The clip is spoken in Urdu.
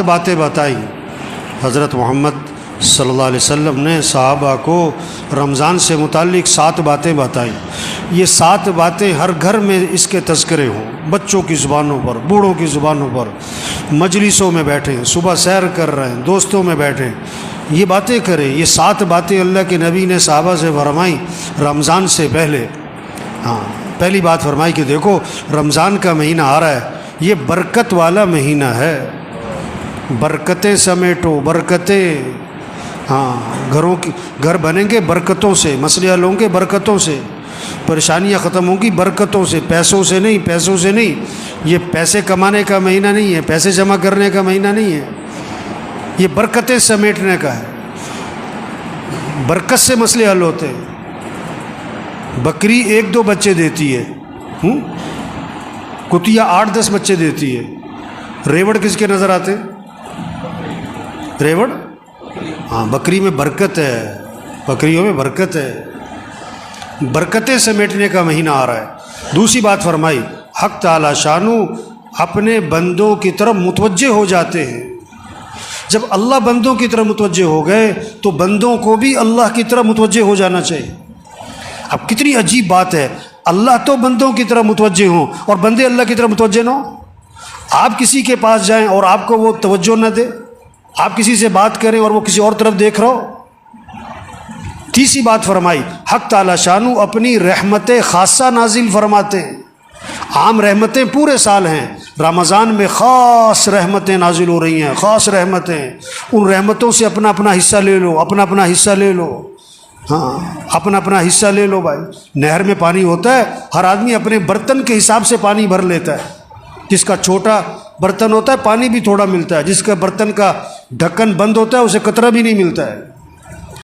باتیں بتائی حضرت محمد صلی اللہ علیہ وسلم نے صحابہ کو رمضان سے متعلق 7 باتیں بتائیں۔ یہ 7 باتیں ہر گھر میں اس کے تذکرے ہوں، بچوں کی زبانوں پر، بوڑھوں کی زبانوں پر، مجلسوں میں بیٹھیں، صبح سیر کر رہے ہیں، دوستوں میں بیٹھیں، یہ باتیں کریں۔ یہ 7 باتیں اللہ کے نبی نے صحابہ سے فرمائیں رمضان سے پہلے۔ پہلی بات فرمائی کہ دیکھو رمضان کا مہینہ آ رہا ہے، یہ برکت والا مہینہ ہے، برکتیں سمیٹو، برکتیں، گھر بنیں گے برکتوں سے، مسئلے حل ہوں گے برکتوں سے، پریشانیاں ختم ہوں گی برکتوں سے، پیسوں سے نہیں۔ یہ پیسے کمانے کا مہینہ نہیں ہے، پیسے جمع کرنے کا مہینہ نہیں ہے، یہ برکتیں سمیٹنے کا ہے۔ برکت سے مسئلے حل ہوتے ہیں۔ بکری 1-2 بچے دیتی ہے، کتیا 8-10 بچے دیتی ہے۔ ریوڑ کس کے نظر آتے؟ ریوڑ؟ بکری میں برکت ہے، بکریوں میں برکت ہے، برکتیں سمیٹنے کا مہینہ آ رہا ہے۔ دوسری بات فرمائی حق تعالی شانو اپنے بندوں کی طرف متوجہ ہو جاتے ہیں۔ جب اللہ بندوں کی طرف متوجہ ہو گئے تو بندوں کو بھی اللہ کی طرف متوجہ ہو جانا چاہیے۔ اب کتنی عجیب بات ہے، اللہ تو بندوں کی طرف متوجہ ہوں اور بندے اللہ کی طرف متوجہ نہ ہوں۔ آپ کسی کے پاس جائیں اور آپ کو وہ توجہ نہ دے، آپ کسی سے بات کریں اور وہ کسی اور طرف دیکھ رہا ہو۔ تیسری بات فرمائی حق تعالی شانو اپنی رحمت خاصہ نازل فرماتے ہیں۔ عام رحمتیں پورے سال ہیں، رمضان میں خاص رحمتیں نازل ہو رہی ہیں، خاص رحمتیں، ان رحمتوں سے اپنا اپنا حصہ لے لو، اپنا حصہ لے لو، اپنا حصہ لے لو بھائی۔ نہر میں پانی ہوتا ہے، ہر آدمی اپنے برتن کے حساب سے پانی بھر لیتا ہے۔ جس کا چھوٹا برتن ہوتا ہے پانی بھی تھوڑا ملتا ہے، جس کا برتن کا ڈھکن بند ہوتا ہے اسے قطرہ بھی نہیں ملتا ہے۔